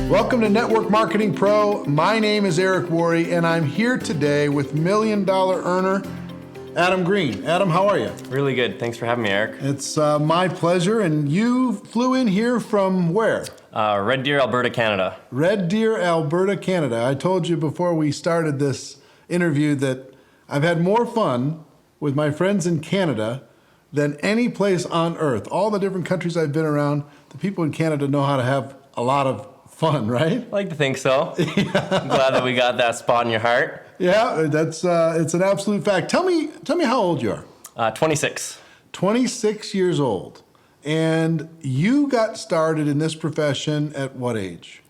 Welcome to Network Marketing Pro. My name is Eric Worre, and I'm here today with $1 million earner, Adam Green. Adam, how are you? Really good. Thanks for having me, Eric. It's my pleasure. And you flew in here from where? Red Deer, Alberta, Canada. Red Deer, Alberta, Canada. I told you before we started this interview that I've had more fun with my friends in Canada than any place on earth. All the different countries I've been around, the people in Canada know how to have a lot of fun, right? I like to think so. I'm glad that we got that spot in your heart. Yeah, that's it's an absolute fact. Tell me how old you are. 26. 26 years old. And you got started in this profession at what age?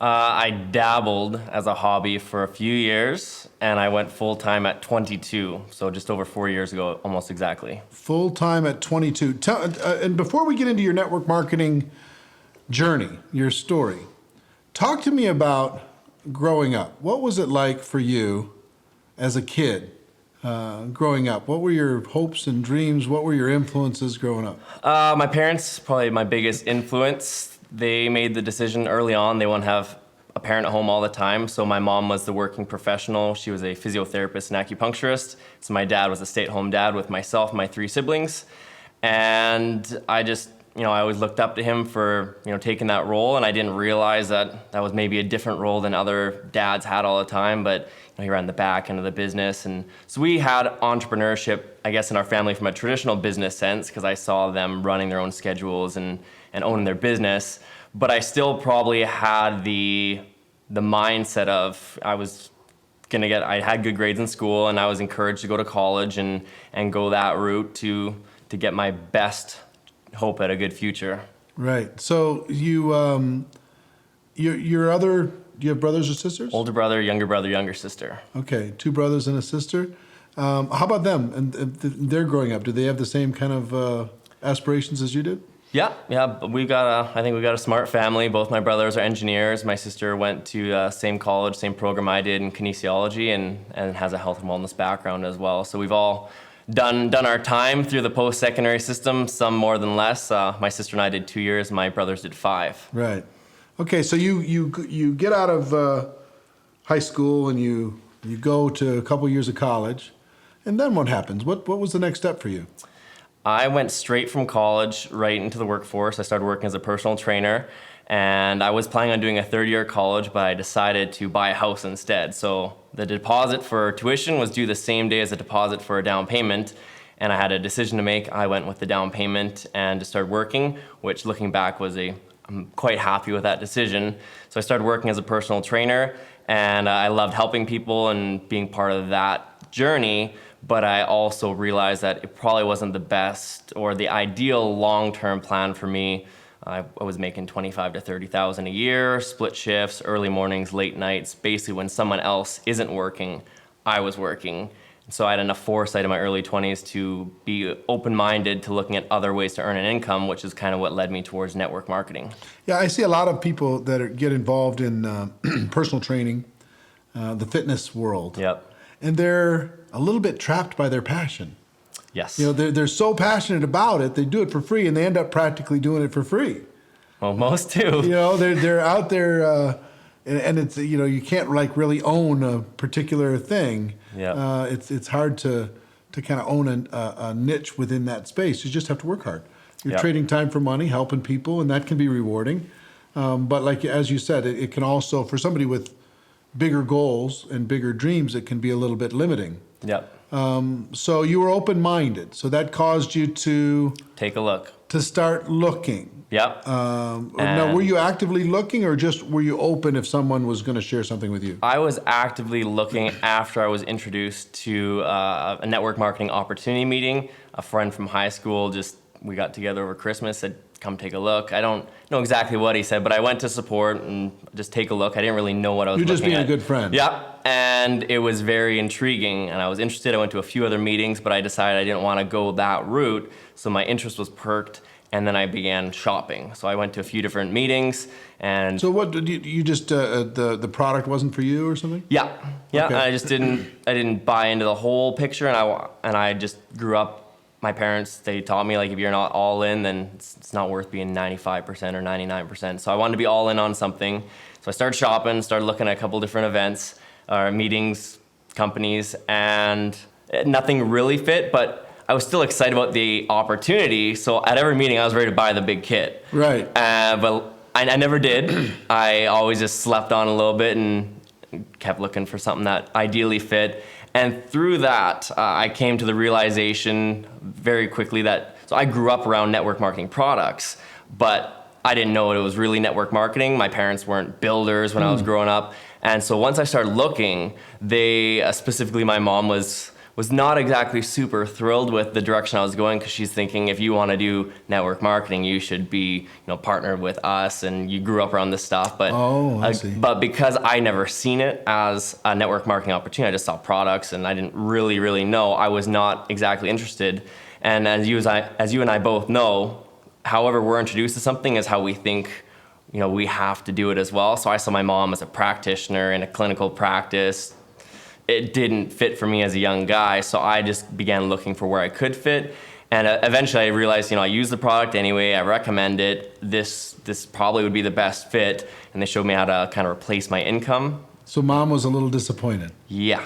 I dabbled as a hobby for a few years, and I went full-time at 22, so just over 4 years ago, almost exactly. Full-time at 22. And before we get into your network marketing journey, your story, talk to me about growing up. What was it like for you as a kid growing up? What were your hopes and dreams? What were your influences growing up? My parents, probably my biggest influence. They made the decision early on they won't have a parent at home all the time. So my mom was the working professional. She was a physiotherapist and acupuncturist. So my dad was a stay-at-home dad with myself, my 3 siblings. And I just, I always looked up to him for, taking that role, and I didn't realize that was maybe a different role than other dads had all the time, but he ran the back end of the business. And so we had entrepreneurship, I guess, in our family from a traditional business sense, because I saw them running their own schedules and owning their business. But I still probably had the mindset of I had good grades in school, and I was encouraged to go to college and go that route to get my best hope at a good future. Right. So you do you have brothers or sisters? Older brother, younger sister. Okay, 2 brothers and a sister. How about them? And they're growing up. Do they have the same kind of aspirations as you did? Yeah. I think we got a smart family. Both my brothers are engineers. My sister went to same college, same program I did in kinesiology, and has a health and wellness background as well. So we've all done our time through the post-secondary system, some more than less. My sister and I did 2 years. My brothers did 5. Right. Okay, so you get out of high school and you go to a couple years of college, and then what happens? What was the next step for you? I went straight from college right into the workforce. I started working as a personal trainer, and I was planning on doing a 3rd year of college, but I decided to buy a house instead. So the deposit for tuition was due the same day as the deposit for a down payment, and I had a decision to make. I went with the down payment and just started working, which looking back I'm quite happy with that decision. So I started working as a personal trainer, and I loved helping people and being part of that journey, but I also realized that it probably wasn't the best or the ideal long-term plan for me. I was making $25,000 to $30,000 a year, split shifts, early mornings, late nights. Basically, when someone else isn't working, I was working. So I had enough foresight in my early 20s to be open-minded to looking at other ways to earn an income, which is kind of what led me towards network marketing. Yeah, I see a lot of people that get involved in personal training, the fitness world. Yep. And they're a little bit trapped by their passion. Yes. They're so passionate about it, they do it for free, and they end up practically doing it for free. Well, most do. They're out there, and it's you can't really own a particular thing. Yeah. It's hard to kind of own a niche within that space. You just have to work hard. You're trading time for money, helping people, and that can be rewarding. But as you said, it can also, for somebody with bigger goals and bigger dreams, it can be a little bit limiting. Yep. So you were open-minded. So that caused you to take a look. To start looking. Yep. Now, were you actively looking, or just were you open if someone was going to share something with you? I was actively looking after I was introduced to a network marketing opportunity meeting. A friend from high school we got together over Christmas, said, come take a look. I don't know exactly what he said, but I went to support and just take a look. I didn't really know what I was looking at. You're just being a good friend. Yeah, and it was very intriguing, and I was interested. I went to a few other meetings, but I decided I didn't want to go that route, so my interest was perked, and then I began shopping. So I went to a few different meetings, and... So what, did you just, the product wasn't for you or something? Yeah, Okay. I just didn't buy into the whole picture, and I just grew up my parents, they taught me, like, if you're not all in, then it's not worth being 95% or 99%. So I wanted to be all in on something. So I started shopping, started looking at a couple different events, meetings, companies, and nothing really fit, but I was still excited about the opportunity. So at every meeting, I was ready to buy the big kit. Right. But I never did. I always just slept on a little bit and kept looking for something that ideally fit. And through that, I came to the realization very quickly that, so I grew up around network marketing products, but I didn't know it was really network marketing. My parents weren't builders when I was growing up. And so once I started looking, they, specifically my mom was not exactly super thrilled with the direction I was going, because she's thinking, if you want to do network marketing, you should be, partnered with us, and you grew up around this stuff. But I see. But because I never seen it as a network marketing opportunity, I just saw products, and I didn't really know. I was not exactly interested. And as you and I both know, however we're introduced to something is how we think, we have to do it as well. So I saw my mom as a practitioner in a clinical practice. It didn't fit for me as a young guy, so I just began looking for where I could fit. And eventually I realized, I use the product anyway, I recommend it, this probably would be the best fit, and they showed me how to kind of replace my income. So mom was a little disappointed. Yeah.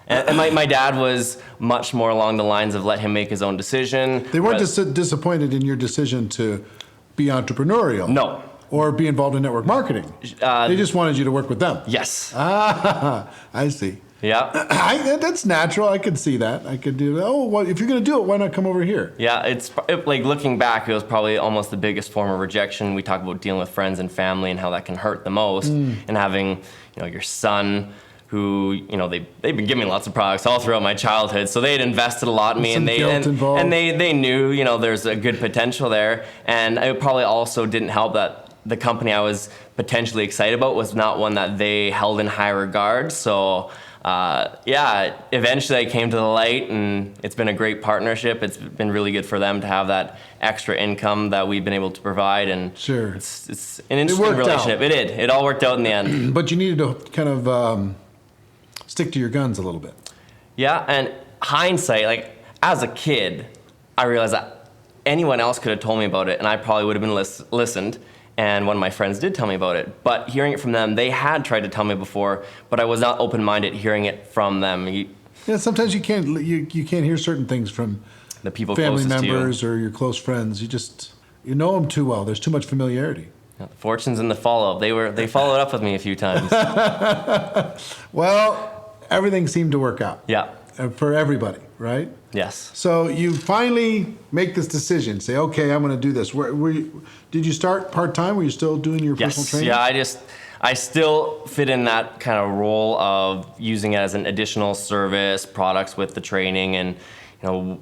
And my dad was much more along the lines of let him make his own decision. They weren't disappointed in your decision to be entrepreneurial. No. Or be involved in network marketing. They just wanted you to work with them. Yes. Ah, I see. Yeah. That's natural. I could see that. I could do that. Oh, well, if you're going to do it, why not come over here? Yeah, like looking back, it was probably almost the biggest form of rejection. We talk about dealing with friends and family and how that can hurt the most, and having your son who they've been giving me lots of products all throughout my childhood, so they had invested a lot in me, and they knew there's a good potential there, and it probably also didn't help that the company I was potentially excited about was not one that they held in high regard. So eventually I came to the light, and it's been a great partnership. It's been really good for them to have that extra income that we've been able to provide, and sure, it's an interesting relationship. It did. It all worked out in the end. But you needed to kind of stick to your guns a little bit. Yeah, and hindsight, like as a kid, I realized that anyone else could have told me about it, and I probably would have been listened. And one of my friends did tell me about it, but hearing it from them, they had tried to tell me before, but I was not open-minded hearing it from them. Yeah, sometimes you can't hear certain things from the people family closest members to you. Or your close friends. You know them too well. There's too much familiarity. Yeah, the fortunes in the follow-up. They followed up with me a few times. Well, everything seemed to work out. Yeah. For everybody, right? Yes. So you finally make this decision. Say, okay, I'm going to do this. Did you start part-time? Were you still doing your personal training? Yeah, I still fit in that kind of role of using it as an additional service, products with the training, and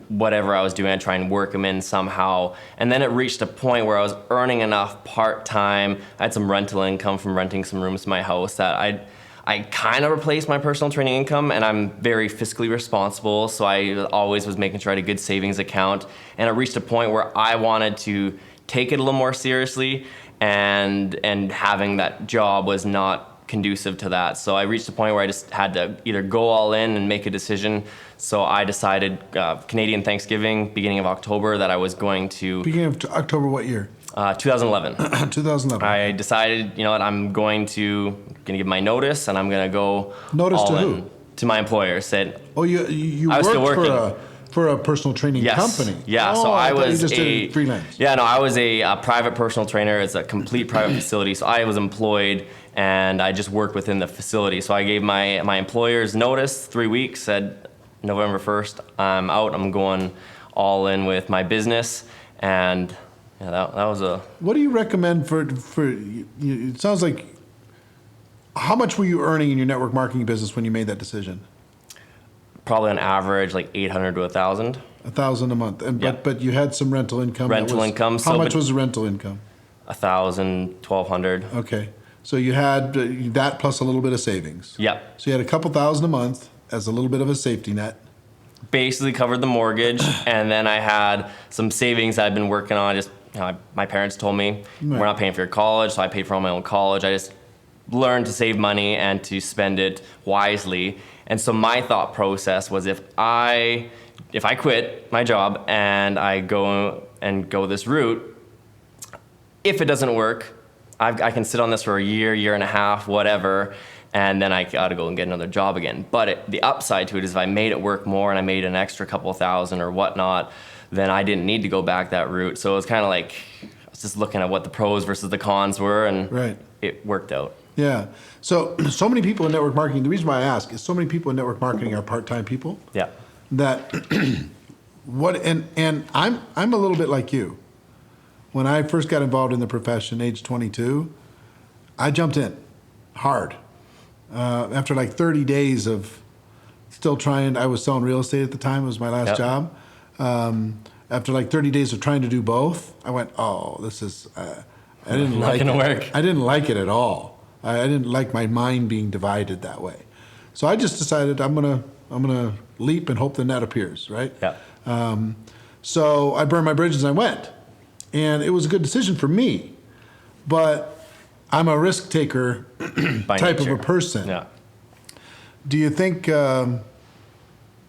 whatever I was doing, I'd try and work them in somehow. And then it reached a point where I was earning enough part-time. I had some rental income from renting some rooms to my house that I kind of replaced my personal training income, and I'm very fiscally responsible, so I always was making sure I had a good savings account. And it reached a point where I wanted to take it a little more seriously, and having that job was not conducive to that. So I reached a point where I just had to either go all in and make a decision. So I decided Canadian Thanksgiving, beginning of October, that I was going to... Beginning of October, what year? 2011. 2011. I decided, I'm going to give my notice, and I'm going to go notice all to in. Who? To my employer. Said, oh, you I was still worked working. for a personal training company. Yeah, oh, so I thought was you just did freelance. Yeah, no, I was a private personal trainer. It's a complete private facility, so I was employed, and I just worked within the facility. So I gave my employers notice, 3 weeks, said November 1st, I'm out. I'm going all in with my business, and yeah, that was a... What do you recommend for it sounds like, how much were you earning in your network marketing business when you made that decision? Probably on average like 800 to 1,000. 1,000 a month, Yeah. but you had some rental income. Rental income. How much was the rental income? 1,000, 1,200. Okay, so you had that plus a little bit of savings. Yep. So you had a couple thousand a month as a little bit of a safety net. Basically covered the mortgage, and then I had some savings I'd been working on. Just my parents told me, we're not paying for your college, so I paid for all my own college. I just learned to save money and to spend it wisely. And so my thought process was, if I if I quit my job and I go this route, if it doesn't work, I can sit on this for a year and a half, whatever, and then I got to go and get another job again. But the upside to it is if I made it work more and I made an extra couple of thousand or whatnot, then I didn't need to go back that route. So it was kind of like I was just looking at what the pros versus the cons were, and Right. it worked out. Yeah. So many people in network marketing, the reason why I ask is so many people in network marketing are part-time people Yeah. that and I'm a little bit like you. When I first got involved in the profession, age 22, I jumped in hard. After like 30 days of still trying, I was selling real estate at the time, it was my last Yep. job. After like 30 days of trying to do both, I went, oh, this is, I didn't Not like gonna it. work. I didn't like it at all. I didn't like my mind being divided that way. So I just decided I'm gonna leap and hope the net appears, right? Yeah. So I burned my bridges and I went. And it was a good decision for me. But I'm a risk taker By type nature. of a person. Yeah. Do you think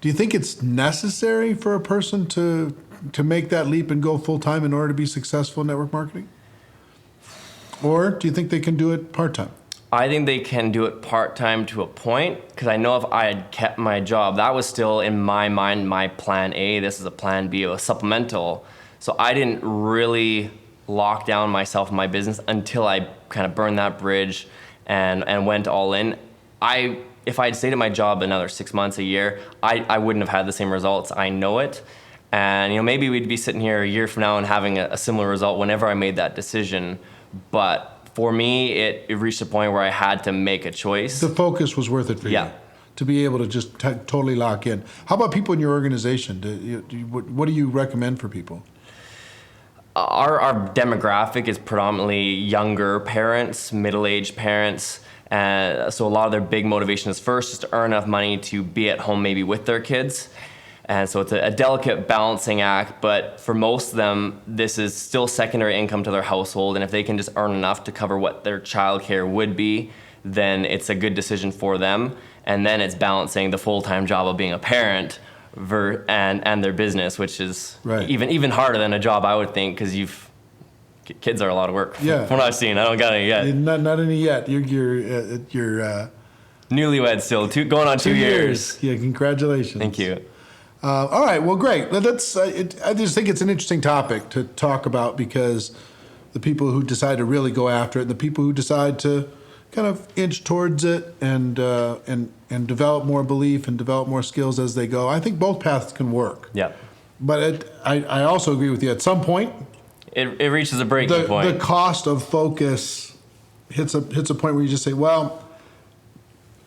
it's necessary for a person to make that leap and go full time in order to be successful in network marketing? Or do you think they can do it part time? I think they can do it part-time to a point, because I know if I had kept my job, that was still in my mind my plan A. This is a plan B, a supplemental. So I didn't really lock down myself in my business until I kind of burned that bridge and went all in. If I had stayed at my job another 6 months, a year, I wouldn't have had the same results. I know it. And maybe we'd be sitting here a year from now and having a similar result whenever I made that decision. But for me, it reached a point where I had to make a choice. The focus was worth it for you. Yeah. To be able to just totally lock in. How about people in your organization? What do you recommend for people? Our demographic is predominantly younger parents, middle-aged parents. So a lot of their big motivation is first just to earn enough money to be at home maybe with their kids. And so it's a delicate balancing act, but for most of them, this is still secondary income to their household. And if they can just earn enough to cover what their childcare would be, then it's a good decision for them. And then it's balancing the full-time job of being a parent and their business, which is Right. even harder than a job, I would think, because kids are a lot of work. Yeah. From what I've seen, I don't got any yet. Not any yet. You're Newlywed still, going on 2 years. Yeah, congratulations. Thank you. All right, well, great. I just think it's an interesting topic to talk about because the people who decide to really go after it, and the people who decide to kind of inch towards it and develop more belief and develop more skills as they go. I think both paths can work. Yeah. But I also agree with you. At some point, It reaches a breaking point. the cost of focus hits a point where you just say, well,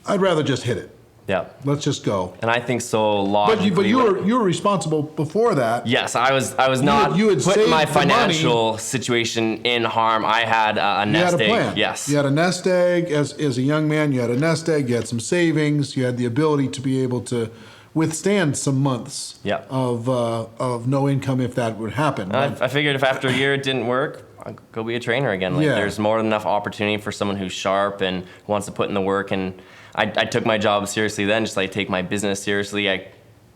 I'd rather just hit it. Yeah. Let's just go. And I think so logically. But you were responsible before that. Yes, I was not you had putting saved my the money. financial situation in harm. I had a You nest had a egg. plan. Yes. You had a nest egg as a young man. You had a nest egg. You had some savings. You had the ability to be able to withstand some months Yeah. of no income if that would happen. I figured if after a year it didn't work, I'd go be a trainer again. Like Yeah. there's more than enough opportunity for someone who's sharp and wants to put in the work. And I took my job seriously then, just like take my business seriously. I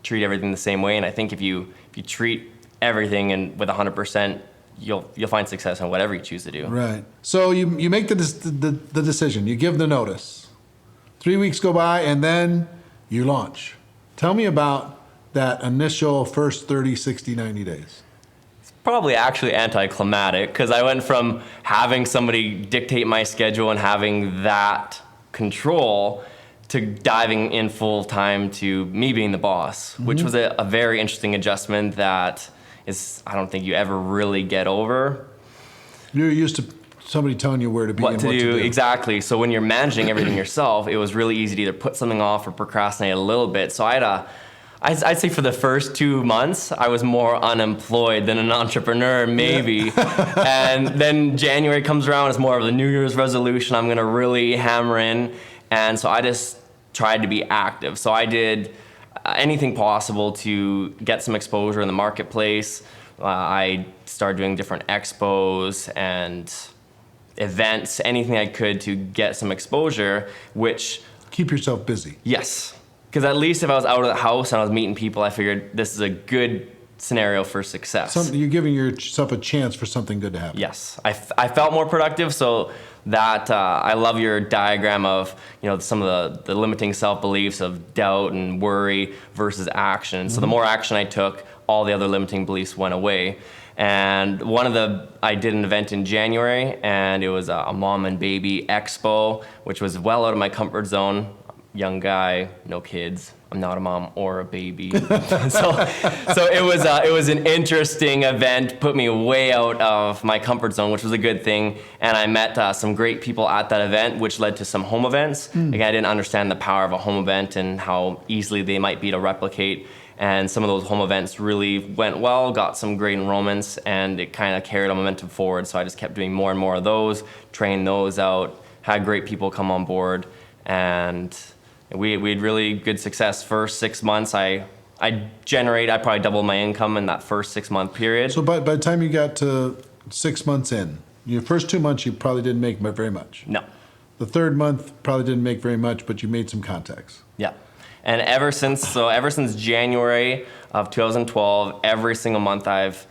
treat everything the same way. And I think if you treat everything and with 100%, you'll find success in whatever you choose to do. Right. So you make the decision. You give the notice. 3 weeks go by, and then you launch. Tell me about that initial first 30, 60, 90 days. Probably actually anticlimactic, because I went from having somebody dictate my schedule and having that control to diving in full time to me being the boss, which was a very interesting adjustment that I don't think you ever really get over. You're used to somebody telling you where to be What and to what do to do. exactly. So when you're managing everything yourself, it was really easy to either put something off or procrastinate a little bit. So I'd say for the first 2 months, I was more unemployed than an entrepreneur, maybe. And then January comes around, it's more of the New Year's resolution. I'm gonna really hammer in. And so I just tried to be active. So I did anything possible to get some exposure in the marketplace. I started doing different expos and events, anything I could to get some exposure, which, Keep yourself busy. yes, Because at least if I was out of the house and I was meeting people, I figured this is a good scenario for success. You're giving yourself a chance for something good to happen. Yes, I felt more productive. So that I love your diagram of some of the limiting self beliefs of doubt and worry versus action. So the more action I took, all the other limiting beliefs went away. And I did an event in January, and it was a mom and baby expo, which was well out of my comfort zone. Young guy, no kids. I'm not a mom or a baby. so it was an interesting event, put me way out of my comfort zone, which was a good thing. And I met some great people at that event, which led to some home events. Again, I didn't understand the power of a home event and how easily they might be to replicate. And some of those home events really went well, got some great enrollments, and it kind of carried a momentum forward. So I just kept doing more and more of those, trained those out, had great people come on board, and we had really good success. First 6 months, I probably doubled my income in that first 6 month period. So by the time you got to 6 months in, your first 2 months you probably didn't make very much. No. The third month probably didn't make very much, but you made some contacts. Yeah. And ever since January of 2012, every single month I've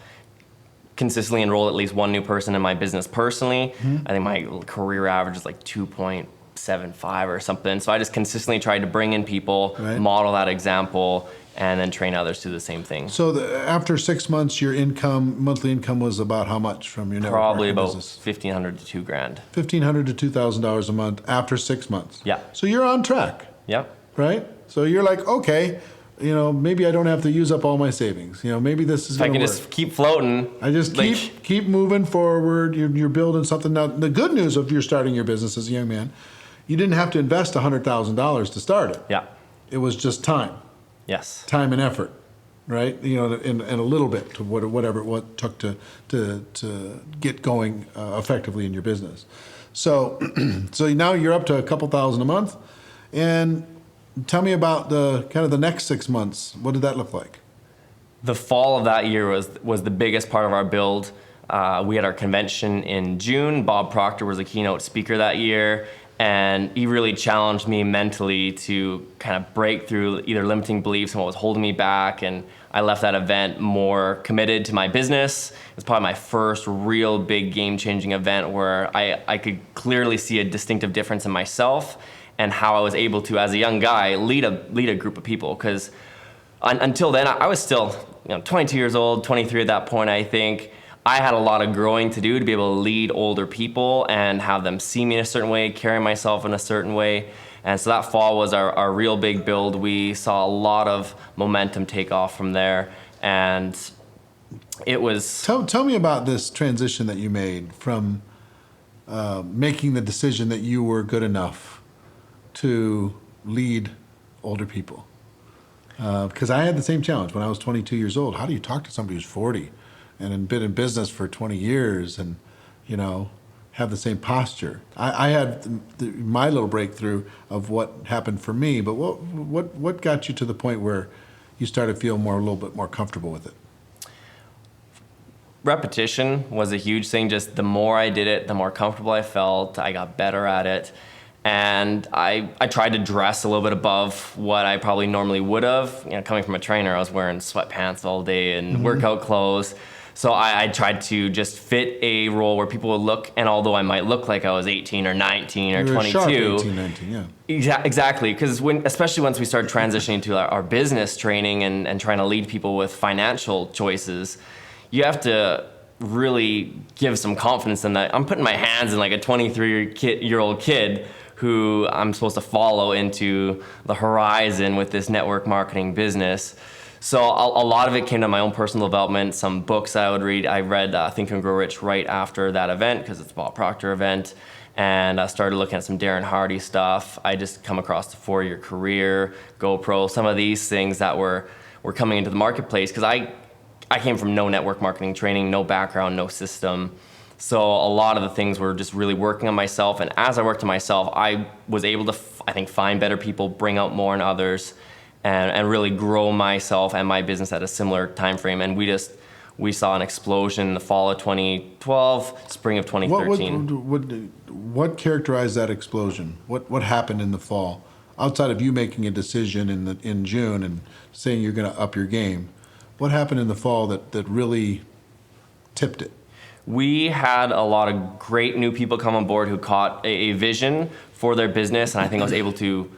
consistently enrolled at least one new person in my business personally. I think my career average is like 2.75 or something. So I just consistently tried to bring in people, Right. model that example, and then train others to do the same thing. So after 6 months, your monthly income was about how much from your network Probably marketing about business? $1,500 to $2,000. $1,500 to $2,000 a month after 6 months. Yeah. So you're on track, Yep. right? So you're like, okay, maybe I don't have to use up all my savings. Maybe this is If I going can to work. just keep floating. I just keep moving forward. You're building something. Now, the good news of you're starting your business as a young man, you didn't have to invest $100,000 to start it. Yeah. It was just time Yes. and effort, right? And a little bit to whatever it took to get going effectively in your business. So, so now you're up to a couple thousand a month, and tell me about the next 6 months. What did that look like? The fall of that year was the biggest part of our build. We had our convention in June. Bob Proctor was a keynote speaker that year, and he really challenged me mentally to kind of break through either limiting beliefs and what was holding me back. And I left that event more committed to my business. It was probably my first real big game-changing event where I could clearly see a distinctive difference in myself and how I was able to, as a young guy, lead a group of people. Because until then, I was still 22 years old, 23 at that point, I think. I had a lot of growing to do to be able to lead older people and have them see me in a certain way, carry myself in a certain way. And so that fall was our real big build. We saw a lot of momentum take off from there. And it was... Tell me about this transition that you made from making the decision that you were good enough to lead older people. Because I had the same challenge when I was 22 years old. How do you talk to somebody who's 40 and been in business for 20 years and, have the same posture? I had my little breakthrough of what happened for me, but what got you to the point where you started to feel a little bit more comfortable with it? Repetition was a huge thing. Just the more I did it, the more comfortable I felt. I got better at it. And I tried to dress a little bit above what I probably normally would have. Coming from a trainer, I was wearing sweatpants all day and workout clothes. So I tried to just fit a role where people would look, and although I might look like I was 18 or 19 or You were 22. sharp 18, 19, yeah. Exactly, because especially once we started transitioning to our business training and trying to lead people with financial choices, you have to really give some confidence in that. I'm putting my hands in like a 23-year-old kid who I'm supposed to follow into the horizon with this network marketing business. So a lot of it came to my own personal development, some books I would read. I read Think and Grow Rich right after that event because it's a Bob Proctor event. And I started looking at some Darren Hardy stuff. I just come across the 4-year career, GoPro, some of these things that were coming into the marketplace because I came from no network marketing training, no background, no system. So a lot of the things were just really working on myself. And as I worked on myself, I was able to, I think, find better people, bring out more in others, and really grow myself and my business at a similar time frame. And we saw an explosion in the fall of 2012, spring of 2013. What characterized that explosion? What happened in the fall outside of you making a decision in June and saying you're going to up your game, what happened in the fall that really tipped it? We had a lot of great new people come on board who caught a vision for their business, and I think I was able to,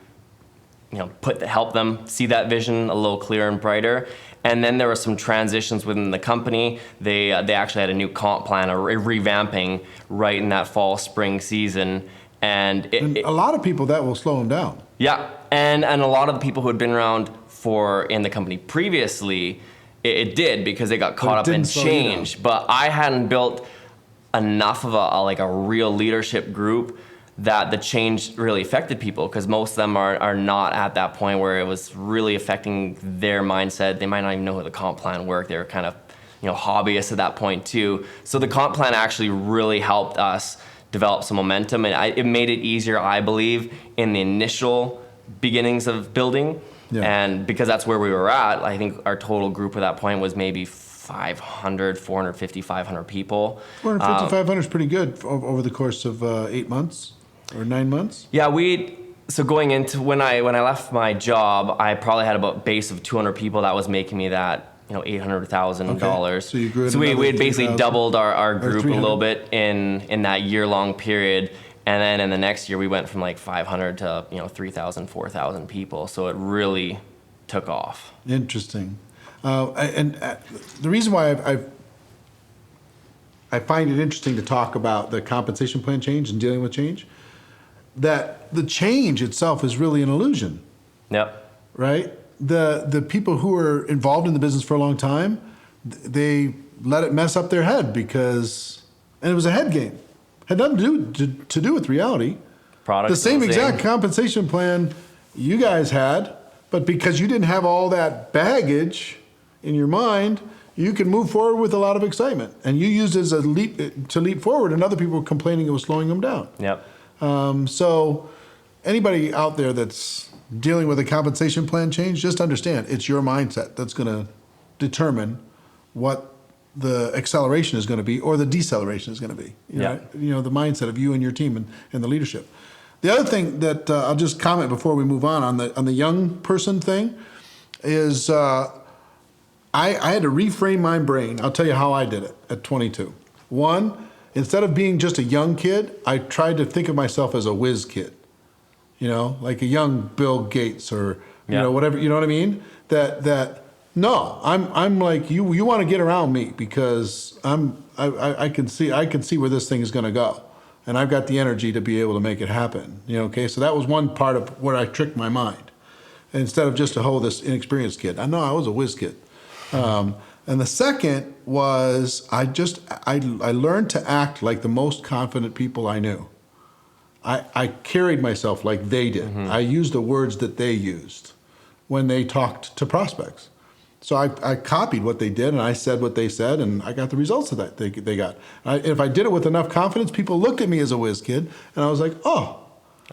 help them see that vision a little clearer and brighter. And then there were some transitions within the company. They actually had a new comp plan, a revamping right in that fall spring season, and a lot of people that will slow them down. Yeah, and a lot of the people who had been around in the company previously, it did, because they got caught up in change. But I hadn't built enough of a real leadership group that the change really affected people, because most of them are not at that point where it was really affecting their mindset. They might not even know how the comp plan worked. They were kind of hobbyists at that point too. So the comp plan actually really helped us develop some momentum, and it made it easier, I believe, in the initial beginnings of building. Yeah. And because that's where we were at, I think our total group at that point was maybe 500, 450, 500 people. 450, 500 is pretty good over the course of 8 months or 9 months. Yeah, so going into when I left my job, I probably had about a base of 200 people that was making me that $800,000. Okay. So you grew. So we had basically 3,000? doubled our group a 300? little bit in that year-long period. And then in the next year, we went from 500 to 3,000, 4,000 people. So it really took off. Interesting. And the reason why I find it interesting to talk about the compensation plan change and dealing with change, that the change itself is really an illusion. Yep. Right? The people who are involved in the business for a long time, they let it mess up their head and it was a head game. Had nothing to do with reality. Products the same exact compensation plan you guys had, but because you didn't have all that baggage in your mind, you could move forward with a lot of excitement. And you used it as a leap forward, and other people were complaining it was slowing them down. Yep. So anybody out there that's dealing with a compensation plan change, just understand it's your mindset that's going to determine what the acceleration is going to be or the deceleration is going to be. Yeah. The mindset of you and your team and the leadership. The other thing that I'll just comment before we move on the young person thing is I had to reframe my brain. I'll tell you how I did it at 22. One, instead of being just a young kid, I tried to think of myself as a whiz kid. Like a young Bill Gates or whatever. You know what I mean? No, I'm like you. You want to get around me because I can see where this thing is going to go, and I've got the energy to be able to make it happen. Okay. So that was one part of where I tricked my mind, instead of just this inexperienced kid. I know I was a whiz kid, and the second was I learned to act like the most confident people I knew. I carried myself like they did. Mm-hmm. I used the words that they used when they talked to prospects. So I copied what they did, and I said what they said, and I got the results of that they got. If I did it with enough confidence, people looked at me as a whiz kid, and I was like, oh.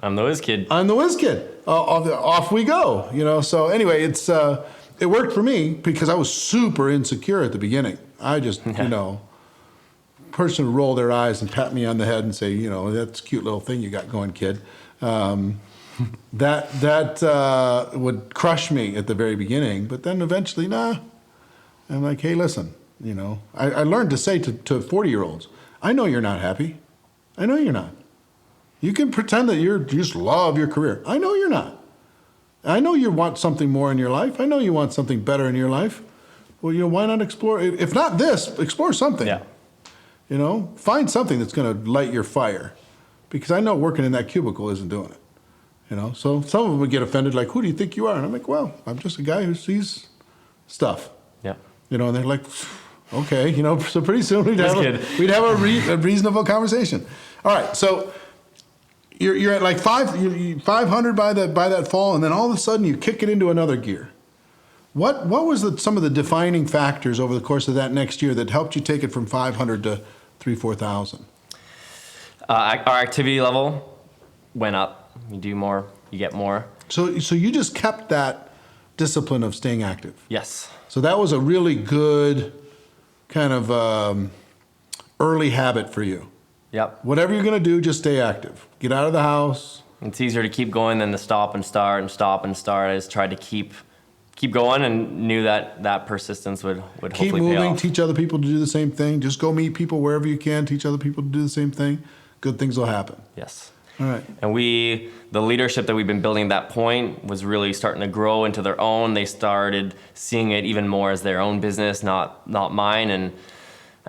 I'm the whiz kid. I'm the whiz kid. Off we go. So anyway, it worked for me because I was super insecure at the beginning. I just, person would roll their eyes and pat me on the head and say, that's a cute little thing you got going, kid. That would crush me at the very beginning, but then eventually, nah. I'm like, hey, listen, I learned to say to 40-year-olds, I know you're not happy. I know you're not. You can pretend that you just love your career. I know you're not. I know you want something more in your life. I know you want something better in your life. Well, why not explore? If not this, explore something. Yeah. Find something that's going to light your fire, because I know working in that cubicle isn't doing it. So some of them would get offended, like, who do you think you are? And I'm like, well, I'm just a guy who sees stuff. Yeah. And they're like, okay, so pretty soon we'd have a reasonable conversation. All right, so you're at like 500 by that fall, and then all of a sudden you kick it into another gear. What was some of the defining factors over the course of that next year that helped you take it from 500 to 4,000? Our activity level went up. You do more, you get more. So you just kept that discipline of staying active. Yes. So that was a really good kind of early habit for you. Yep. Whatever you're going to do, just stay active. Get out of the house. It's easier to keep going than to stop and start and stop and start. I just tried to keep going and knew that persistence would Keep hopefully pay moving, off. teach other people to do the same thing. Just go meet people wherever you can, teach other people to do the same thing. Good things will happen. Yes. All right. And the leadership that we've been building at that point was really starting to grow into their own. They started seeing it even more as their own business, not mine. And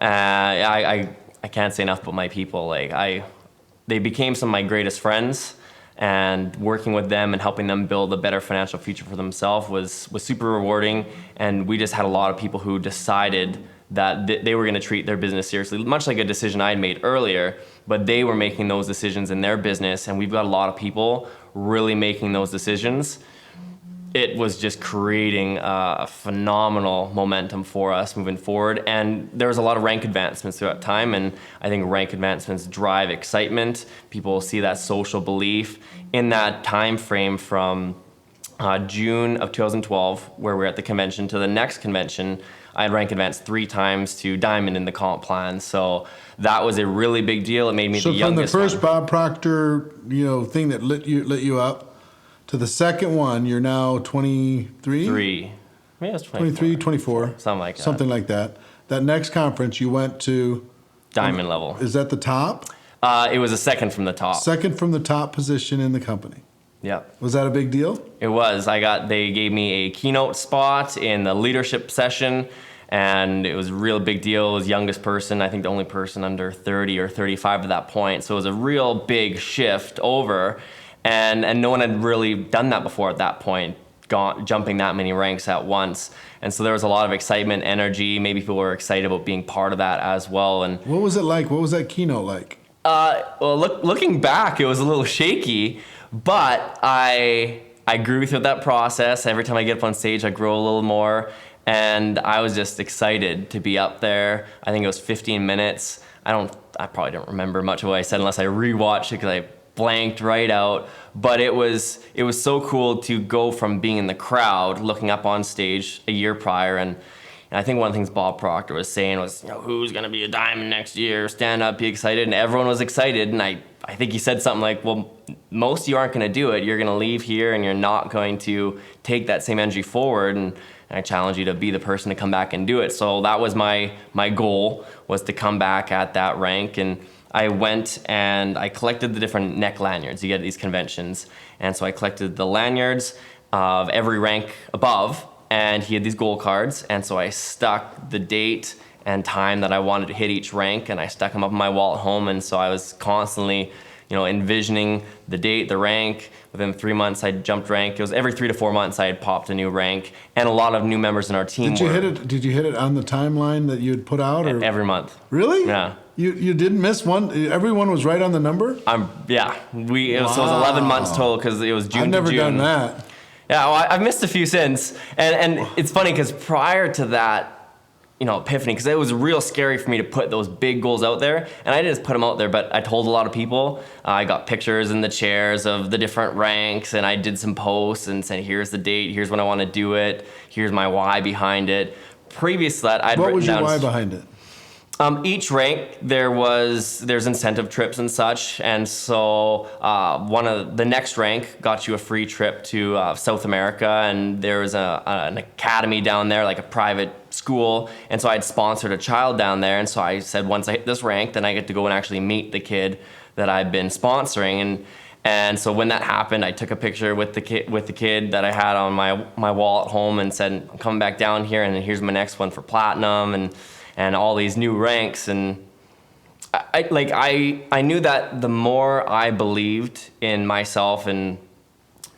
I can't say enough about my people. They became some of my greatest friends, and working with them and helping them build a better financial future for themselves was super rewarding. And we just had a lot of people who decided that they were going to treat their business seriously, much like a decision I had made earlier, but they were making those decisions in their business, and we've got a lot of people really making those decisions. It was just creating a phenomenal momentum for us moving forward, and there was a lot of rank advancements throughout time, and I think rank advancements drive excitement. People see that social belief. In that time frame from June of 2012, where we were at the convention, to the next convention, I had rank advanced 3 times to diamond in the comp plan. So that was a really big deal. It made me the youngest. So from the first one. Bob Proctor, thing that lit you up, to the second one, you're now 23? 3. Maybe it was 23, 24. Something like that. Something like that. That next conference, you went to... Diamond level. Is that the top? It was a second from the top. Second from the top position in the company. Yep. Was that a big deal? It was. They gave me a keynote spot in the leadership session, and it was a real big deal. I was youngest person, I think the only person under 30 or 35 at that point. So it was a real big shift over, and no one had really done that before at that point, jumping that many ranks at once. And so there was a lot of excitement, energy. Maybe people were excited about being part of that as well. And what was it like? What was that keynote like? Well, looking back, it was a little shaky. But I grew through that process. Every time I get up on stage, I grow a little more. And I was just excited to be up there. I think it was 15 minutes. I probably don't remember much of what I said unless I rewatched it, because I blanked right out. But it was so cool to go from being in the crowd, looking up on stage a year prior. And I think one of the things Bob Proctor was saying was, who's going to be a diamond next year? Stand up, be excited. And everyone was excited. And I think he said something like, well, most of you aren't going to do it. You're going to leave here and you're not going to take that same energy forward. And I challenge you to be the person to come back and do it. So that was my goal, was to come back at that rank. And I went and I collected the different neck lanyards you get at these conventions. And so I collected the lanyards of every rank above, and he had these goal cards. And so I stuck the date and time that I wanted to hit each rank, and I stuck them up in my wall at home. And so I was constantly, envisioning the date, the rank. Within 3 months, I jumped rank. It was every 3 to 4 months I had popped a new rank, and a lot of new members in our team. Did you hit it on the timeline that you had put out, or every month? Really? Yeah. You didn't miss one. Everyone was right on the number. Yeah. So it was 11 months total, because it was June to June. I've never done that. Yeah, well, I've missed a few since, and it's funny because prior to that, epiphany, because it was real scary for me to put those big goals out there, and I didn't just put them out there, but I told a lot of people. I got pictures in the chairs of the different ranks, and I did some posts and said, here's the date, here's when I want to do it, here's my why behind it. Previous to that, I'd What written was your down why behind it? Each rank, there's incentive trips and such, and so one of the next rank got you a free trip to South America, and there was an academy down there, like a private school, and so I'd sponsored a child down there, and so I said, once I hit this rank, then I get to go and actually meet the kid that I've been sponsoring, and so when that happened, I took a picture with the kid that I had on my wall at home, and said, I'm coming back down here, and here's my next one for platinum, and all these new ranks. And I knew that the more I believed in myself and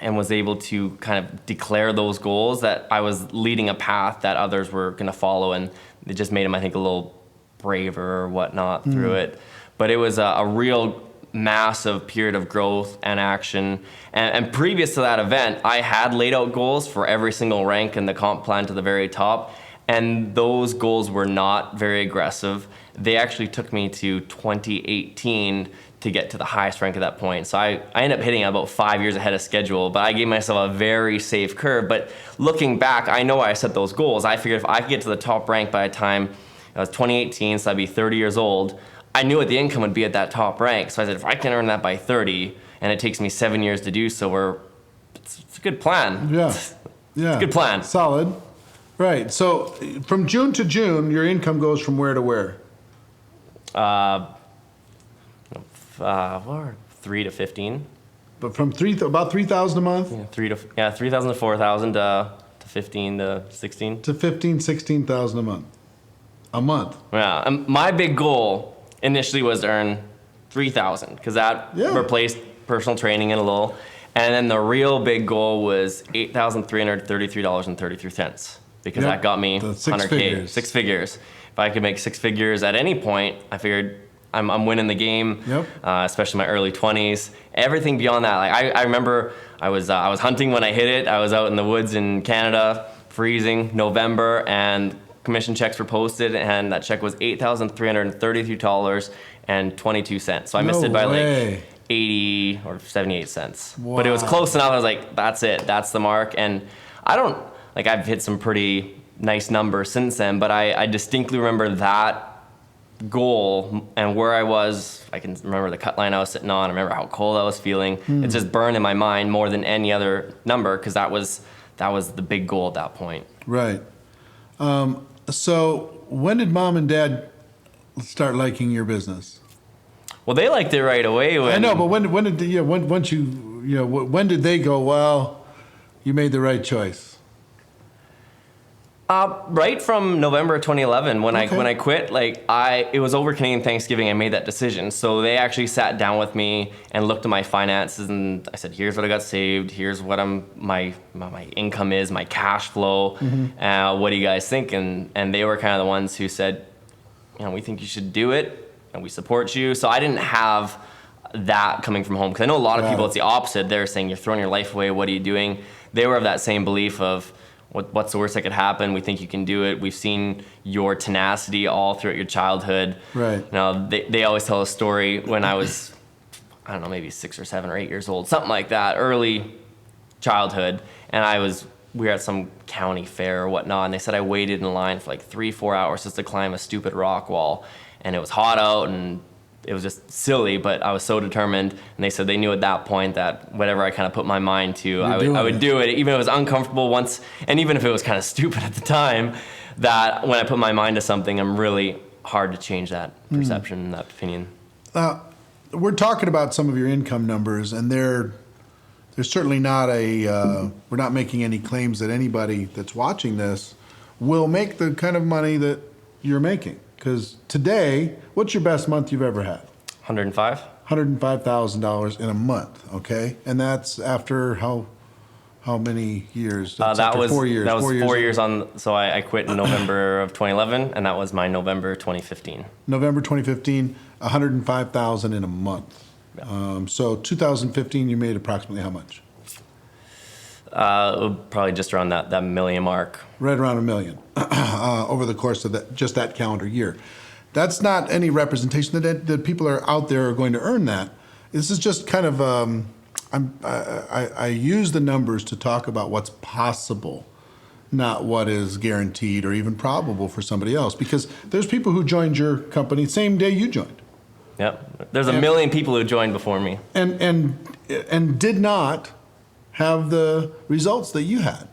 was able to kind of declare those goals, that I was leading a path that others were going to follow, and it just made them, I think, a little braver or whatnot through it. But it was a real massive period of growth and action. And previous to that event, I had laid out goals for every single rank in the comp plan to the very top. And those goals were not very aggressive. They actually took me to 2018 to get to the highest rank at that point. So I ended up hitting about 5 years ahead of schedule, but I gave myself a very safe curve. But looking back, I know I set those goals. I figured if I could get to the top rank by the time I was 2018, so I'd be 30 years old, I knew what the income would be at that top rank. So I said, if I can earn that by 30 and it takes me 7 years to do so, it's a good plan. Yeah. Yeah. Good plan. Solid. Right. So from June to June, your income goes from where to where? What, 3 to 15. But from about 3,000 a month 3,000 to 4,000 to 15 to 16. to 15, 16,000 a month. A month. Yeah, and my big goal initially was to earn 3,000 because that Yeah. replaced personal training in a little. And then the real big goal was $8,333.33 because Yep. that got me The 6 100K, figures. 6 figures. If I could make 6 figures at any point, I figured I'm winning the game. Yep. Especially my early 20s. Everything beyond that, like I remember I was hunting when I hit it. I was out in the woods in Canada, freezing, November, and commission checks were posted, and that check was $8,333.22. So I missed No it by way. like 80 or 78 cents. But it was close enough. I was like, that's it. That's the mark. And I've hit some pretty nice numbers since then, but I distinctly remember that goal and where I was. I can remember the cut line I was sitting on. I remember how cold I was feeling. It's just burned in my mind more than any other number because that was the big goal at that point. Right. So when did mom and dad start liking your business? Well, they liked it right away. I know, but when did when did they go, well, you made the right choice? Right from November 2011, when Okay. I quit, it was over Canadian Thanksgiving. I made that decision. So they actually sat down with me and looked at my finances, and I said, "Here's what I got saved. Here's what my income is, my cash flow. What do you guys think?" And they were kind of the ones who said, "We think you should do it, and we support you." So I didn't have that coming from home because I know a lot of people. It's the opposite. They're saying, "You're throwing your life away. What are you doing?" They were of that same belief of, what's the worst that could happen? We think you can do it. We've seen your tenacity all throughout your childhood. Right. They always tell a story when I was, I don't know, maybe 6 or 7 or 8 years old, something like that, early childhood. And we were at some county fair or whatnot, and they said I waited in line for like 3-4 hours just to climb a stupid rock wall. And it was hot out, and it was just silly, but I was so determined. And they said they knew at that point that whatever I kind of put my mind to, I would do it, even if it was uncomfortable once, and even if it was kind of stupid at the time, that when I put my mind to something, I'm really hard to change that perception, that opinion. We're talking about some of your income numbers, and they're certainly not we're not making any claims that anybody that's watching this will make the kind of money that you're making. Because today, what's your best month you've ever had? 105? $105,000 in a month, okay? And that's after how many years? That's That after was 4 years. That was 4 years on. So I quit in November of 2011, and that was my November 2015. November 2015, $105,000 in a month. Yeah. So 2015, you made approximately how much? Probably just around that million mark. Right around $1 million over the course of that calendar year. That's not any representation that people are out there are going to earn that. This is just kind of I use the numbers to talk about what's possible, not what is guaranteed or even probable for somebody else. Because there's people who joined your company same day you joined. Yep. There's a million people who joined before me. And did not have the results that you had.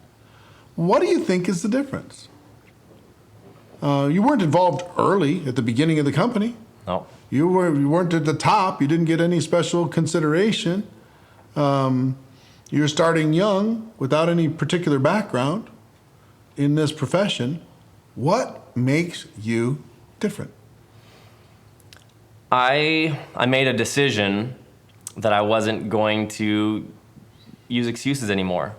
What do you think is the difference? You weren't involved early at the beginning of the company. No. You weren't at the top. You didn't get any special consideration. You're starting young without any particular background in this profession. What makes you different? I made a decision that I wasn't going to use excuses anymore.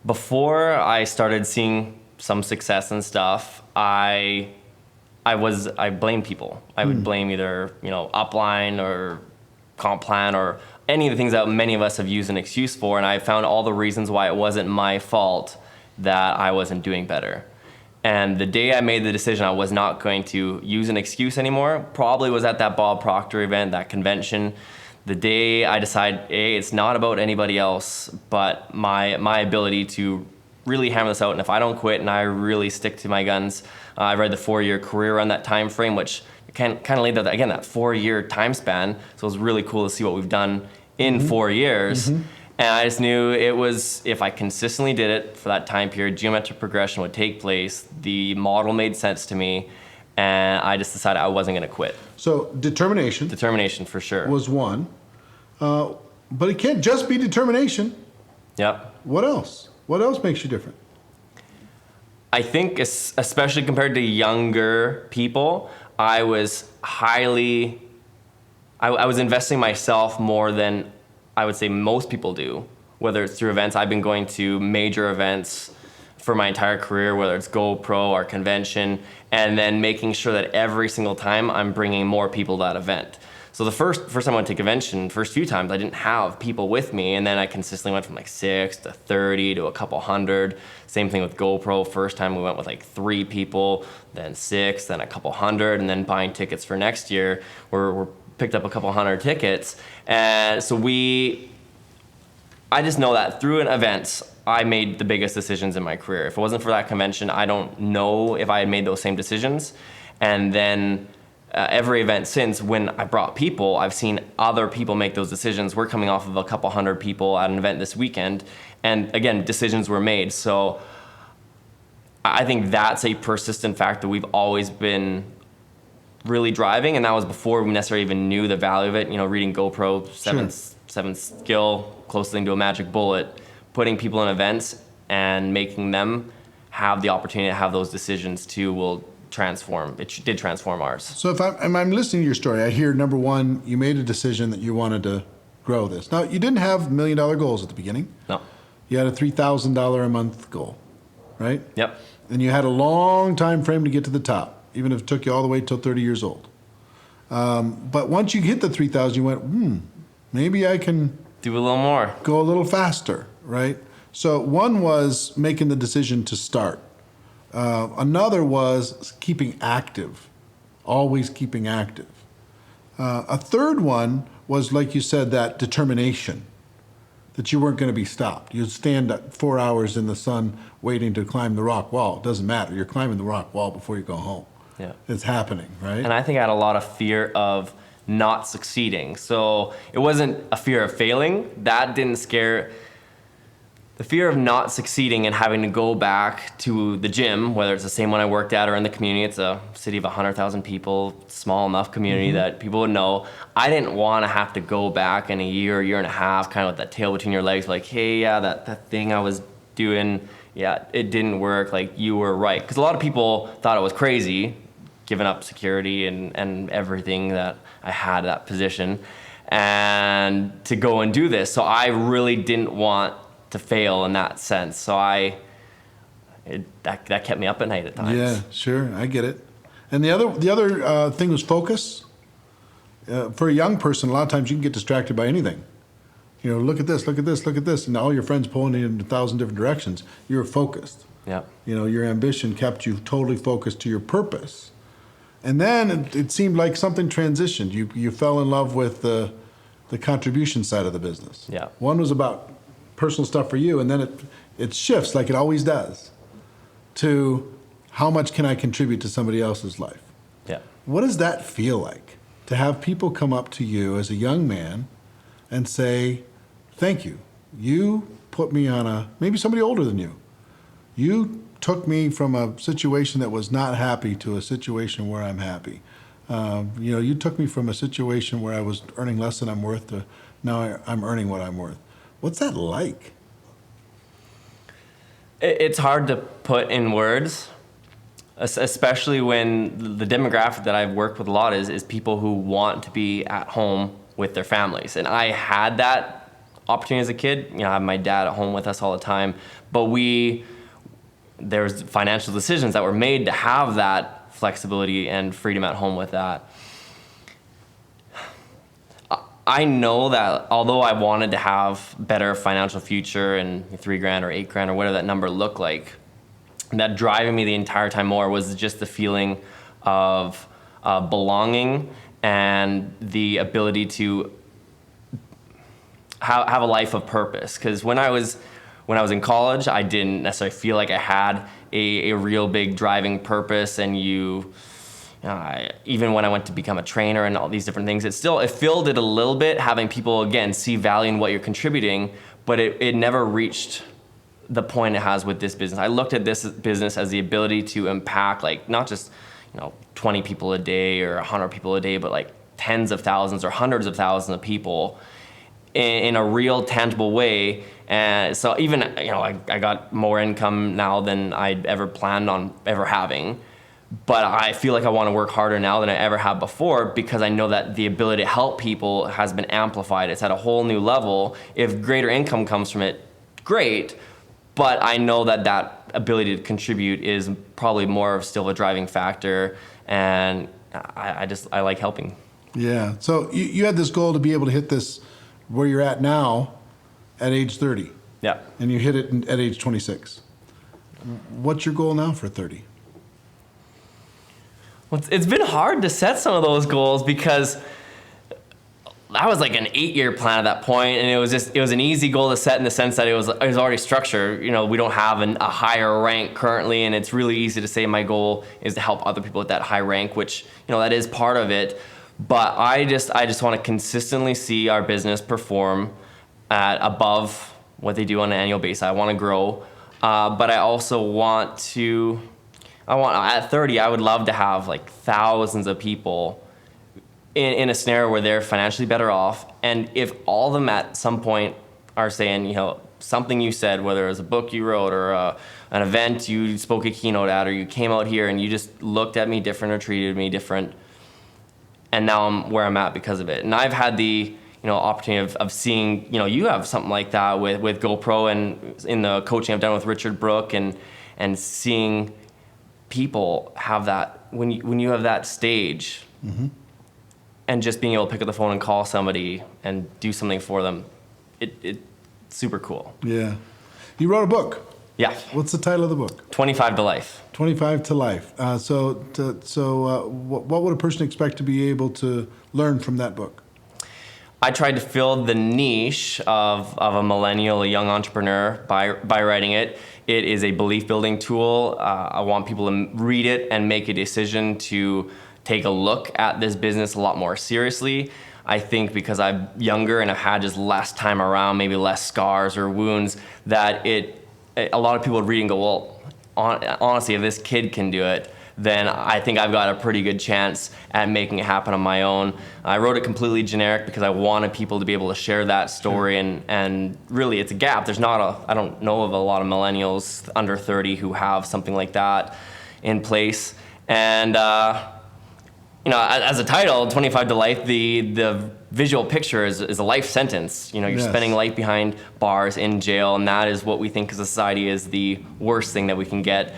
Before I started seeing some success and stuff, I blamed people. I would blame either upline or comp plan or any of the things that many of us have used an excuse for, and I found all the reasons why it wasn't my fault that I wasn't doing better. And the day I made the decision I was not going to use an excuse anymore, probably was at that Bob Proctor event, that convention. The day I decided, hey, it's not about anybody else, but my ability to really hammer this out. And if I don't quit and I really stick to my guns, I read the 4-year career on that time frame, which kind of laid that, again, that 4-year time span. So it was really cool to see what we've done in 4 years. And I just knew it was, if I consistently did it for that time period, geometric progression would take place. The model made sense to me, and I just decided I wasn't going to quit. So determination Determination for sure. was one, but it can't just be determination. Yep. What else? What else makes you different? I think especially compared to younger people, I was I was investing myself more than I would say most people do, whether it's through events. I've been going to major events for my entire career, whether it's GoPro or convention, and then making sure that every single time I'm bringing more people to that event. So the first time I went to convention, first few times I didn't have people with me, and then I consistently went from like 6 to 30 to a couple hundred. Same thing with GoPro. First time we went with like 3 people, then 6, then a couple hundred, and then buying tickets for next year. We're picked up a couple hundred tickets, and so I just know that through an event, I made the biggest decisions in my career. If it wasn't for that convention, I don't know if I had made those same decisions. And then every event since, when I brought people, I've seen other people make those decisions. We're coming off of a couple hundred people at an event this weekend, and again, decisions were made. So I think that's a persistent fact that we've always been really driving, and that was before we necessarily even knew the value of it. You know, reading GoPro, seventh skill, closest thing to a magic bullet, putting people in events and making them have the opportunity to have those decisions too will transform. It did transform ours. So if I'm listening to your story, I hear, number one, you made a decision that you wanted to grow this. Now, you didn't have $1 million goals at the beginning. No. You had a $3,000 a month goal, right? Yep. And you had a long time frame to get to the top, even if it took you all the way till 30 years old. But once you hit the 3,000, you went, maybe I can Do a little more. go a little faster, right? So one was making the decision to start. Another was keeping active, always keeping active. A third one was, like you said, that determination, that you weren't going to be stopped. You'd stand at 4 hours in the sun waiting to climb the rock wall. It doesn't matter. You're climbing the rock wall before you go home. Yeah. It's happening, right? And I think I had a lot of fear of not succeeding. So it wasn't a fear of failing. That didn't scare. The fear of not succeeding and having to go back to the gym, whether it's the same one I worked at or in the community, it's a city of 100,000 people, small enough community that people would know. I didn't want to have to go back in a year and a half, kind of with that tail between your legs, like, hey, yeah, that thing I was doing, yeah, it didn't work, like, you were right. Because a lot of people thought it was crazy, giving up security and everything that I had that position, and to go and do this. So I really didn't want to fail in that sense. So that kept me up at night at times. Yeah, sure, I get it. And the other thing was focus. For a young person, a lot of times you can get distracted by anything. You know, look at this, look at this, look at this, and all your friends pulling you in 1,000 different directions. You were focused. Yeah. You know, your ambition kept you totally focused to your purpose. And then it seemed like something transitioned. You fell in love with the contribution side of the business. Yeah. One was about personal stuff for you, and then it shifts, like it always does, to how much can I contribute to somebody else's life? Yeah. What does that feel like, to have people come up to you as a young man and say, thank you. You put me on maybe somebody older than you. You took me from a situation that was not happy to a situation where I'm happy. You took me from a situation where I was earning less than I'm worth to now I'm earning what I'm worth. What's that like? It's hard to put in words, especially when the demographic that I've worked with a lot is people who want to be at home with their families. And I had that opportunity as a kid. You know, I have my dad at home with us all the time, but there's financial decisions that were made to have that flexibility and freedom at home with that. I know that although I wanted to have better financial future and $3,000 or $8,000 or whatever that number looked like, that driving me the entire time more was just the feeling of belonging and the ability to have a life of purpose. Because when I was in college, I didn't necessarily feel like I had a real big driving purpose, and even when I went to become a trainer and all these different things, it filled it a little bit, having people, again, see value in what you're contributing, but it never reached the point it has with this business. I looked at this business as the ability to impact, like, not just 20 people a day or 100 people a day, but like tens of thousands or hundreds of thousands of people in a real tangible way. And so even, I got more income now than I'd ever planned on ever having. But I feel like I want to work harder now than I ever have before, because I know that the ability to help people has been amplified. It's at a whole new level. If greater income comes from it, great. But I know that ability to contribute is probably more of still a driving factor. And I like helping. Yeah. So you had this goal to be able to hit this where you're at now at age 30. Yeah. And you hit it at age 26. What's your goal now for 30? Well, it's been hard to set some of those goals, because that was like an 8-year plan at that point, and it was an easy goal to set in the sense that it was already structured. We don't have a higher rank currently, and it's really easy to say my goal is to help other people at that high rank, which that is part of it. But I just want to consistently see our business perform at above what they do on an annual basis. I want to grow, but I also want at 30, I would love to have like thousands of people in a scenario where they're financially better off. And if all of them at some point are saying, something you said, whether it was a book you wrote or an event you spoke a keynote at, or you came out here and you just looked at me different or treated me different, and now I'm where I'm at because of it. And I've had the opportunity of seeing, you have something like that with GoPro, and in the coaching I've done with Richard Brook, and seeing people have that, when you have that stage, mm-hmm. and just being able to pick up the phone and call somebody and do something for them, it's super cool. Yeah. You wrote a book. Yeah. What's the title of the book? 25 to Life. 25 to Life. What would a person expect to be able to learn from that book? I tried to fill the niche of a millennial, a young entrepreneur by writing it. It is a belief building tool. I want people to read it and make a decision to take a look at this business a lot more seriously. I think because I'm younger and I've had just less time around, maybe less scars or wounds, that a lot of people would read and go, well, honestly, if this kid can do it, then I think I've got a pretty good chance at making it happen on my own. I wrote it completely generic because I wanted people to be able to share that story, and really it's a gap. I don't know of a lot of millennials under 30 who have something like that in place. And as a title, 25 to Life, the visual picture is a life sentence. You're yes. spending life behind bars in jail, and that is what we think as a society is the worst thing that we can get.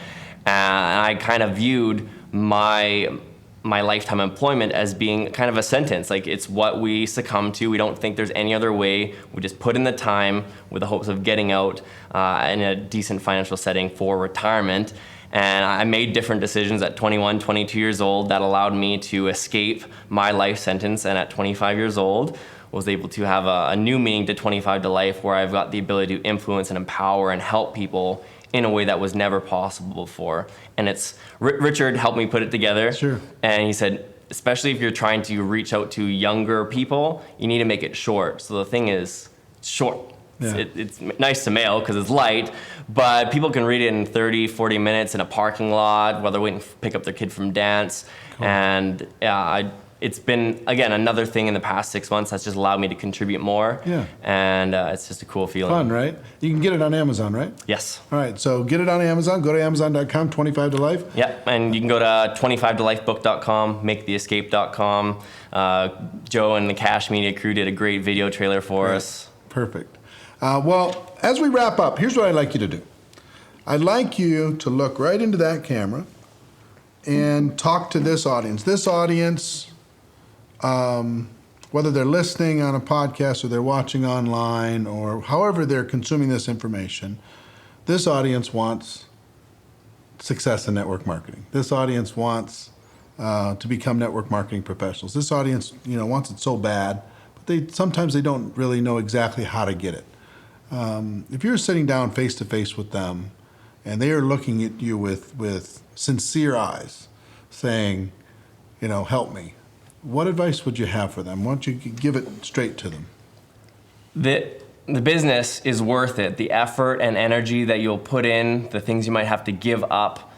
And I kind of viewed my lifetime employment as being kind of a sentence. Like, it's what we succumb to. We don't think there's any other way. We just put in the time with the hopes of getting out in a decent financial setting for retirement. And I made different decisions at 21, 22 years old that allowed me to escape my life sentence. And at 25 years old, was able to have a new meaning to 25 to Life, where I've got the ability to influence and empower and help people in a way that was never possible before. And it's Richard helped me put it together. Sure. And he said, especially if you're trying to reach out to younger people, you need to make it short. So the thing is, short. Yeah. It's nice to mail because it's light, but people can read it in 30, 40 minutes in a parking lot while they're waiting to pick up their kid from dance. Cool. And it's been, again, another thing in the past 6 months that's just allowed me to contribute more. Yeah. And it's just a cool feeling. Fun, right? You can get it on Amazon, right? Yes. All right, so get it on Amazon. Go to Amazon.com, 25 to Life. Yeah, and you can go to 25tolifebook.com, maketheescape.com. Joe and the Cash Media crew did a great video trailer for us. Perfect. Well, as we wrap up, here's what I'd like you to do. I'd like you to look right into that camera and talk to this audience. This audience, whether they're listening on a podcast or they're watching online or however they're consuming this information, this audience wants success in network marketing. This audience wants to become network marketing professionals. This audience, wants it so bad, but sometimes they don't really know exactly how to get it. If you're sitting down face to face with them and they are looking at you with sincere eyes saying, help me. What advice would you have for them? Why don't you give it straight to them? The business is worth it. The effort and energy that you'll put in, the things you might have to give up,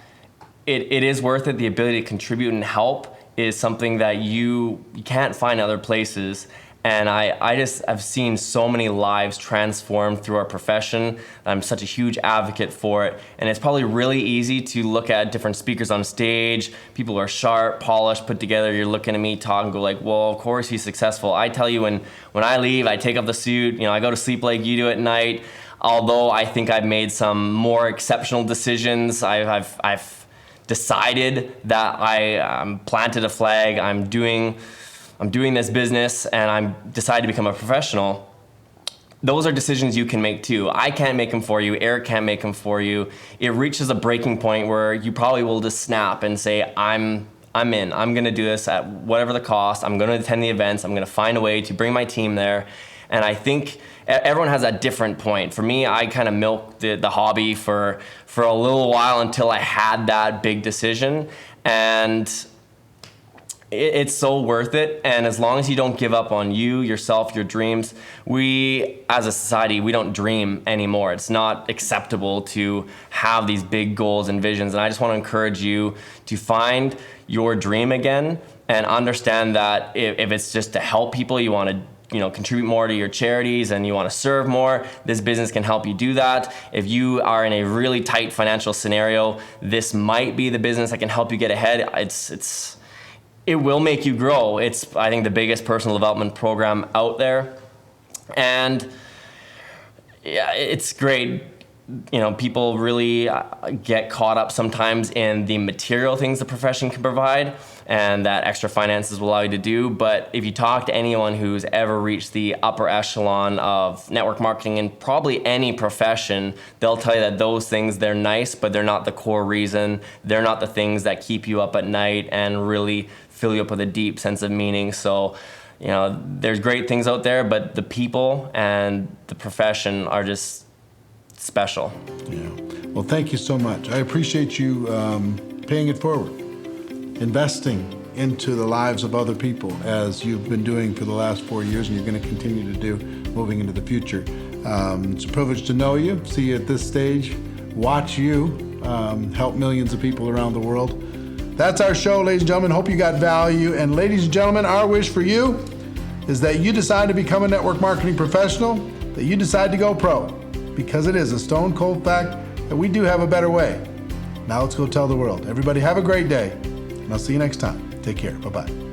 it is worth it. The ability to contribute and help is something that you can't find other places. And I've seen so many lives transformed through our profession. I'm such a huge advocate for it. And it's probably really easy to look at different speakers on stage. People who are sharp, polished, put together. You're looking at me talk and go like, well, of course he's successful. I tell you, when I leave, I take off the suit. I go to sleep like you do at night. Although I think I've made some more exceptional decisions. I've decided that I planted a flag. I'm doing this business, and I'm decided to become a professional. Those are decisions you can make too. I can't make them for you. Eric can't make them for you. It reaches a breaking point where you probably will just snap and say, I'm in. I'm going to do this at whatever the cost. I'm going to attend the events. I'm going to find a way to bring my team there. And I think everyone has that different point. For me, I kind of milked the hobby for a little while until I had that big decision. And it's so worth it. And as long as you don't give up on you, yourself, your dreams, we as a society, we don't dream anymore. It's not acceptable to have these big goals and visions. And I just want to encourage you to find your dream again and understand that if it's just to help people, you want to contribute more to your charities and you want to serve more, this business can help you do that. If you are in a really tight financial scenario, this might be the business that can help you get ahead. It will make you grow. It's, I think, the biggest personal development program out there. And yeah, it's great. People really get caught up sometimes in the material things the profession can provide and that extra finances will allow you to do. But if you talk to anyone who's ever reached the upper echelon of network marketing in probably any profession, they'll tell you that those things, they're nice, but they're not the core reason. They're not the things that keep you up at night and really fill you up with a deep sense of meaning. So, there's great things out there, but the people and the profession are just special. Yeah. Well, thank you so much. I appreciate you paying it forward, investing into the lives of other people as you've been doing for the last 4 years and you're going to continue to do moving into the future. It's a privilege to know you, see you at this stage, watch you help millions of people around the world. That's our show, ladies and gentlemen. Hope you got value. And ladies and gentlemen, our wish for you is that you decide to become a network marketing professional, that you decide to go pro, because it is a stone cold fact that we do have a better way. Now let's go tell the world. Everybody have a great day, and I'll see you next time. Take care. Bye-bye.